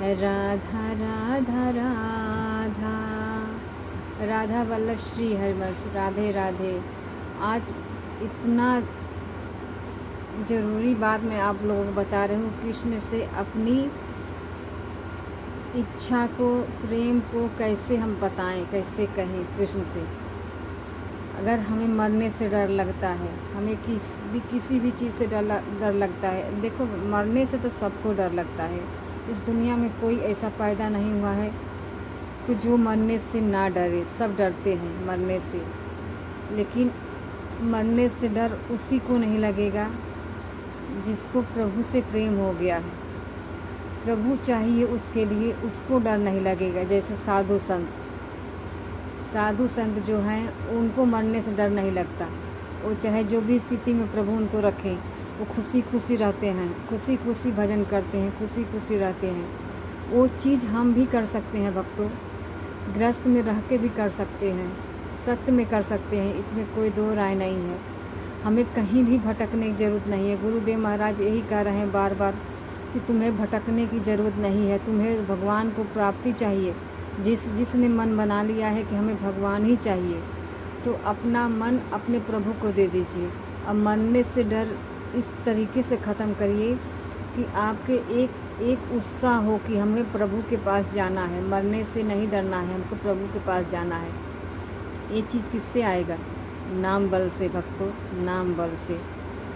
राधा राधा राधा। राधा वल्लभ श्री हरिवंश। राधे राधे। आज इतना ज़रूरी बात मैं आप लोगों को बता रही हूँ। कृष्ण से अपनी इच्छा को, प्रेम को कैसे हम बताएं, कैसे कहें कृष्ण से। अगर हमें मरने से डर लगता है, हमें किसी भी चीज़ से डर लगता है। देखो, मरने से तो सबको डर लगता है। इस दुनिया में कोई ऐसा पैदा नहीं हुआ है कि जो मरने से ना डरे। सब डरते हैं मरने से, लेकिन मरने से डर उसी को नहीं लगेगा जिसको प्रभु से प्रेम हो गया है। प्रभु चाहिए उसके लिए, उसको डर नहीं लगेगा। जैसे साधु संत जो हैं उनको मरने से डर नहीं लगता। वो चाहे जो भी स्थिति में प्रभु उनको रखें, वो खुशी खुशी रहते हैं, खुशी खुशी भजन करते हैं, खुशी खुशी रहते हैं। वो चीज़ हम भी कर सकते हैं भक्तों। गृहस्थ में रह के भी कर सकते हैं, सत्य में कर सकते हैं, इसमें कोई दो राय नहीं है। हमें कहीं भी भटकने की ज़रूरत नहीं है। गुरुदेव महाराज यही कह रहे हैं बार बार कि तुम्हें भटकने की ज़रूरत नहीं है। तुम्हें भगवान को प्राप्ति चाहिए। जिसने मन बना लिया है कि हमें भगवान ही चाहिए, तो अपना मन अपने प्रभु को दे दीजिए। अब मरने से डर इस तरीके से ख़त्म करिए कि आपके एक उत्साह हो कि हमें प्रभु के पास जाना है। मरने से नहीं डरना है, हमको प्रभु के पास जाना है। ये चीज़ किससे आएगा? नाम बल से भक्तों, नाम बल से,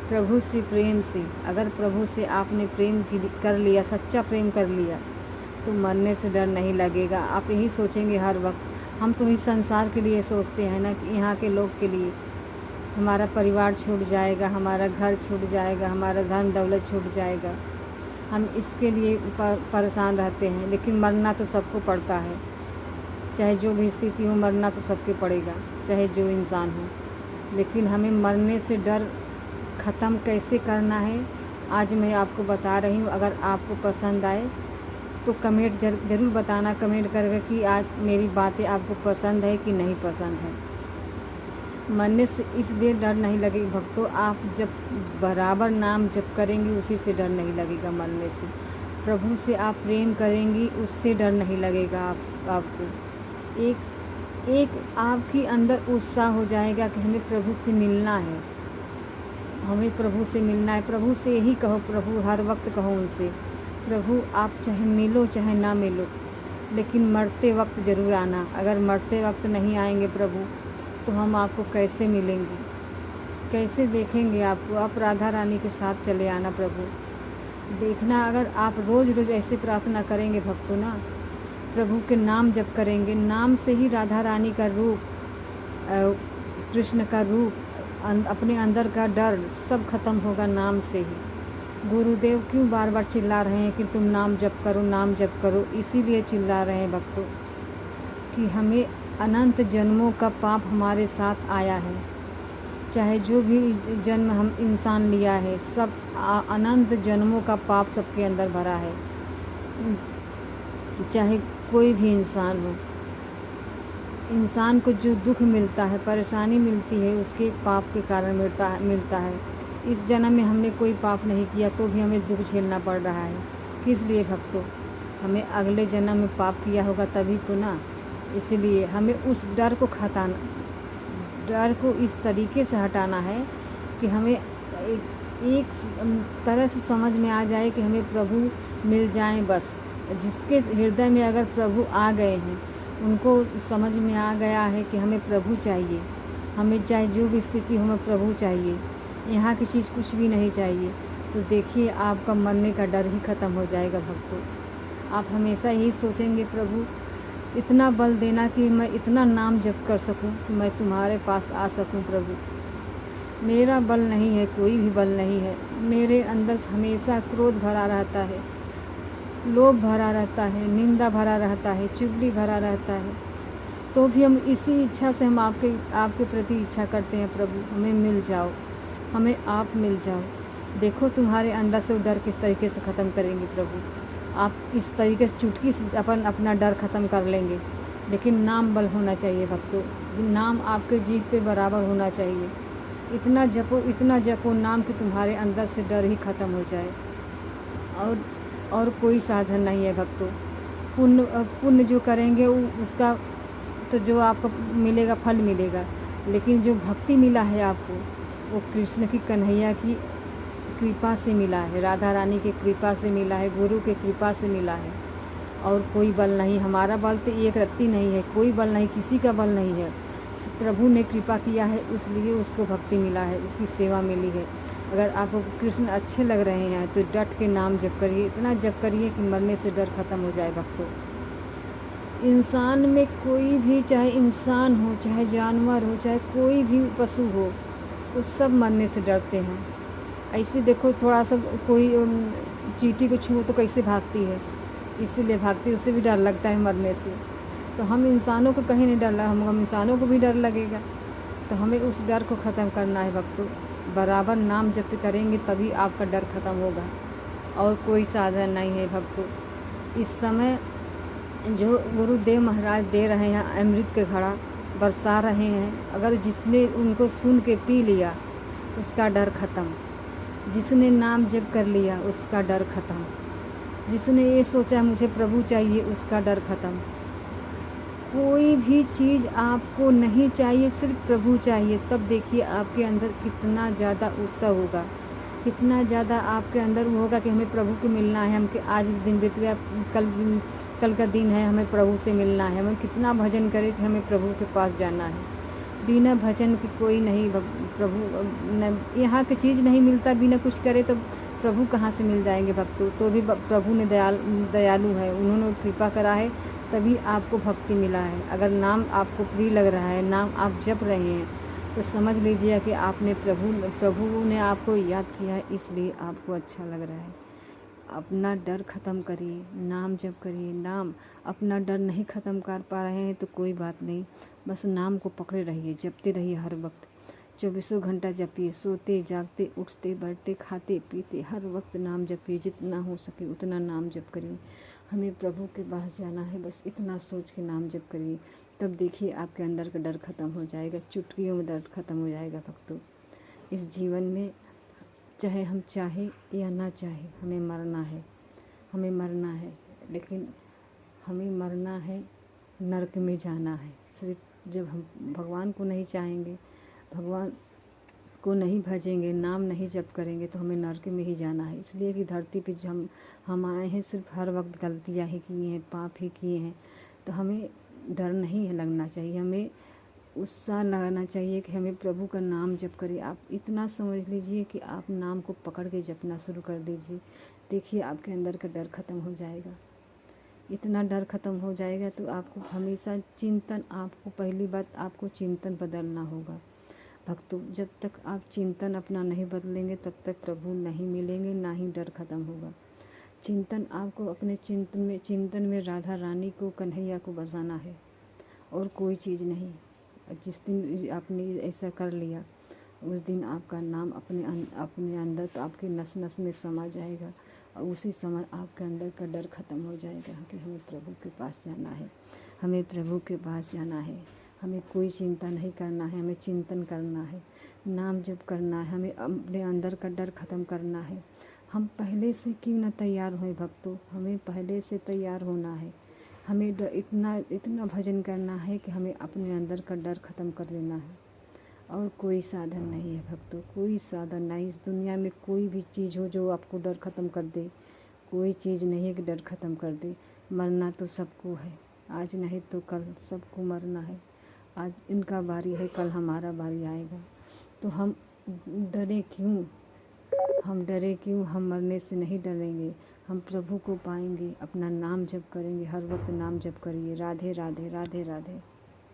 प्रभु से, प्रेम से। अगर प्रभु से आपने प्रेम कर लिया, सच्चा प्रेम कर लिया, तो मरने से डर नहीं लगेगा। आप यही सोचेंगे हर वक्त। हम तो इस संसार के लिए सोचते हैं ना कि यहाँ के लोग के लिए हमारा परिवार छूट जाएगा, हमारा घर छूट जाएगा, हमारा धन दौलत छूट जाएगा। हम इसके लिए परेशान रहते हैं। लेकिन मरना तो सबको पड़ता है, चाहे जो भी स्थिति हो, मरना तो सबके पड़ेगा, चाहे जो इंसान हो। लेकिन हमें मरने से डर ख़त्म कैसे करना है, आज मैं आपको बता रही हूँ। अगर आपको पसंद आए तो कमेंट ज़रूर बताना, कमेंट करके कि आज मेरी बातें आपको पसंद है कि नहीं पसंद है। मरने से इसलिए डर नहीं लगेगा भक्तों, आप जब बराबर नाम जप करेंगी उसी से डर नहीं लगेगा। मरने से प्रभु से आप प्रेम करेंगी, उससे डर नहीं लगेगा आपको। एक आपके अंदर उत्साह हो जाएगा कि हमें प्रभु से मिलना है, हमें प्रभु से मिलना है। प्रभु से यही कहो, प्रभु हर वक्त कहो उनसे, प्रभु आप चाहे मिलो चाहे ना मिलो, लेकिन मरते वक्त ज़रूर आना। अगर मरते वक्त नहीं आएंगे प्रभु, तो हम आपको कैसे मिलेंगे, कैसे देखेंगे आपको? आप राधा रानी के साथ चले आना प्रभु। देखना, अगर आप रोज़ रोज़ ऐसे प्रार्थना करेंगे भक्तों ना, प्रभु के नाम जप करेंगे, नाम से ही राधा रानी का रूप, कृष्ण का रूप, अपने अंदर का डर सब खत्म होगा नाम से ही। गुरुदेव क्यों बार बार चिल्ला रहे हैं कि तुम नाम जप करो, नाम जप करो? इसीलिए चिल्ला रहे हैं भक्तों कि हमें अनंत जन्मों का पाप हमारे साथ आया है। चाहे जो भी जन्म हम इंसान लिया है, सब अनंत जन्मों का पाप सबके अंदर भरा है। चाहे कोई भी इंसान हो, इंसान को जो दुख मिलता है, परेशानी मिलती है, उसके पाप के कारण मिलता है। इस जन्म में हमने कोई पाप नहीं किया तो भी हमें दुख झेलना पड़ रहा है। किस लिए भक्तों? हमें अगले जन्म में पाप किया होगा तभी तो ना। इसलिए हमें उस डर को डर को इस तरीके से हटाना है कि हमें एक तरह से समझ में आ जाए कि हमें प्रभु मिल जाएं बस। जिसके हृदय में अगर प्रभु आ गए हैं, उनको समझ में आ गया है कि हमें प्रभु चाहिए, हमें चाहे जो भी स्थिति हो हमें प्रभु चाहिए, यहाँ की चीज़ कुछ भी नहीं चाहिए, तो देखिए आपका मरने का डर ही ख़त्म हो जाएगा भक्तों। आप हमेशा यही सोचेंगे, प्रभु इतना बल देना कि मैं इतना नाम जप कर सकूं कि मैं तुम्हारे पास आ सकूं। प्रभु मेरा बल नहीं है, कोई भी बल नहीं है। मेरे अंदर हमेशा क्रोध भरा रहता है, लोभ भरा रहता है, निंदा भरा रहता है, चुगली भरा रहता है। तो भी हम इसी इच्छा से हम आपके प्रति इच्छा करते हैं, प्रभु हमें मिल जाओ, हमें आप मिल जाओ। देखो तुम्हारे अंदर से डर किस तरीके से ख़त्म करेंगे प्रभु। आप इस तरीके से चुटकी से अपना डर ख़त्म कर लेंगे। लेकिन नाम बल होना चाहिए भक्तों, नाम आपके जीभ पे बराबर होना चाहिए। इतना जपो नाम कि तुम्हारे अंदर से डर ही ख़त्म हो जाए। और और कोई साधन नहीं है भक्तों। पुण्य जो करेंगे उसका तो जो आपको मिलेगा फल मिलेगा, लेकिन जो भक्ति मिला है आपको वो कृष्ण की कन्हैया की कृपा से मिला है, राधा रानी की कृपा से मिला है, गुरु की कृपा से मिला है। और कोई बल नहीं, हमारा बल तो एक रत्ती नहीं है, कोई बल नहीं, किसी का बल नहीं है। प्रभु ने कृपा किया है, इसलिए उसको भक्ति मिला है, उसकी सेवा मिली है। अगर आपको कृष्ण अच्छे लग रहे हैं तो डट के नाम जप करिए, इतना जप करिए कि मरने से डर खत्म हो जाए भक्तों। इंसान में कोई भी, चाहे इंसान हो, चाहे जानवर हो, चाहे कोई भी पशु हो, वो सब मरने से डरते हैं। ऐसे देखो, थोड़ा सा कोई चींटी को छुओ तो कैसे भागती है, इसीलिए भागती है, उसे भी डर लगता है मरने से। तो हम इंसानों को कहीं नहीं डर लगा, हम इंसानों को भी डर लगेगा। तो हमें उस डर को ख़त्म करना है भक्तों। बराबर नाम जप करेंगे तभी आपका डर ख़त्म होगा, और कोई साधन नहीं है भक्तों। इस समय जो गुरुदेव महाराज दे रहे हैं अमृत के घड़ा, बरसा रहे हैं, अगर जिसने उनको सुन के पी लिया उसका डर ख़त्म, जिसने नाम जप कर लिया उसका डर ख़त्म, जिसने ये सोचा मुझे प्रभु चाहिए उसका डर ख़त्म। कोई भी चीज़ आपको नहीं चाहिए, सिर्फ प्रभु चाहिए। तब देखिए आपके अंदर कितना ज़्यादा उत्साह होगा, कितना ज़्यादा आपके अंदर वो होगा कि हमें प्रभु को मिलना है, हम आज दिन बीत गया, कल का दिन है, हमें प्रभु से मिलना है। हमें कितना भजन करें कि हमें प्रभु के पास जाना है। बिना भजन के कोई नहीं प्रभु, यहाँ की चीज़ नहीं मिलता, बिना कुछ करे तो प्रभु कहाँ से मिल जाएंगे भक्तों। तो भी प्रभु ने दयालु है, उन्होंने कृपा करा है, तभी आपको भक्ति मिला है। अगर नाम आपको प्रिय लग रहा है, नाम आप जप रहे हैं, तो समझ लीजिए कि आपने प्रभु ने आपको याद किया है, इसलिए आपको अच्छा लग रहा है। अपना डर ख़त्म करिए, नाम जप करिए। नाम अपना डर नहीं ख़त्म कर पा रहे हैं तो कोई बात नहीं, बस नाम को पकड़े रहिए, जपते रहिए हर वक्त। 24 घंटा जपिए, सोते जागते, उठते बैठते, खाते पीते, हर वक्त नाम जपिए। जितना हो सके उतना नाम जप करिए। हमें प्रभु के पास जाना है, बस इतना सोच के नाम जप करिए। तब देखिए आपके अंदर का डर ख़त्म हो जाएगा, चुटकियों में दर्द ख़त्म हो जाएगा भक्तों। इस जीवन में चाहे हम चाहे या ना चाहे, हमें मरना है, हमें मरना है, लेकिन हमें मरना है, नरक में जाना है। सिर्फ जब हम भगवान को नहीं चाहेंगे, भगवान को नहीं भजेंगे, नाम नहीं जप करेंगे, तो हमें नरक में ही जाना है। इसलिए कि धरती पे हम आए हैं, सिर्फ हर वक्त गलतियाँ ही किए हैं, पाप ही किए हैं। तो हमें डर नहीं लगना चाहिए, हमें उत्साह लगाना चाहिए कि हमें प्रभु का नाम जप करें। आप इतना समझ लीजिए कि आप नाम को पकड़ के जपना शुरू कर दीजिए, देखिए आपके अंदर का डर ख़त्म हो जाएगा। इतना डर ख़त्म हो जाएगा तो आपको हमेशा चिंतन, आपको पहली बात आपको चिंतन बदलना होगा भक्तों। जब तक आप चिंतन अपना नहीं बदलेंगे तब तक प्रभु नहीं मिलेंगे, ना ही डर ख़त्म होगा। चिंतन आपको अपने चिंतन में राधा रानी को, कन्हैया को बसाना है, और कोई चीज़ नहीं। जिस दिन आपने ऐसा कर लिया उस दिन आपका नाम अपने अंदर, तो आपके नस नस में समा जाएगा, और उसी समय आपके अंदर का डर ख़त्म हो जाएगा कि हमें प्रभु के पास जाना है, हमें प्रभु के पास जाना है। हमें कोई चिंता नहीं करना है, हमें चिंतन करना है, नाम जप करना है, हमें अपने अंदर का डर ख़त्म करना है। हम पहले से क्यों ना तैयार हों भक्तों, हमें पहले से तैयार होना है। हमें इतना भजन करना है कि हमें अपने अंदर का डर ख़त्म कर लेना है, और कोई साधन नहीं है भक्तों, कोई साधन नहीं। इस दुनिया में कोई भी चीज़ हो जो आपको डर ख़त्म कर दे, कोई चीज़ नहीं है कि डर ख़त्म कर दे। मरना तो सबको है, आज नहीं तो कल सबको मरना है। आज इनका बारी है, कल हमारा बारी आएगा। तो हम डरे क्यों, हम मरने से नहीं डरेंगे, हम प्रभु को पाएंगे। अपना नाम जप करेंगे, हर वक्त नाम जप करिए। राधे राधे, राधे राधे।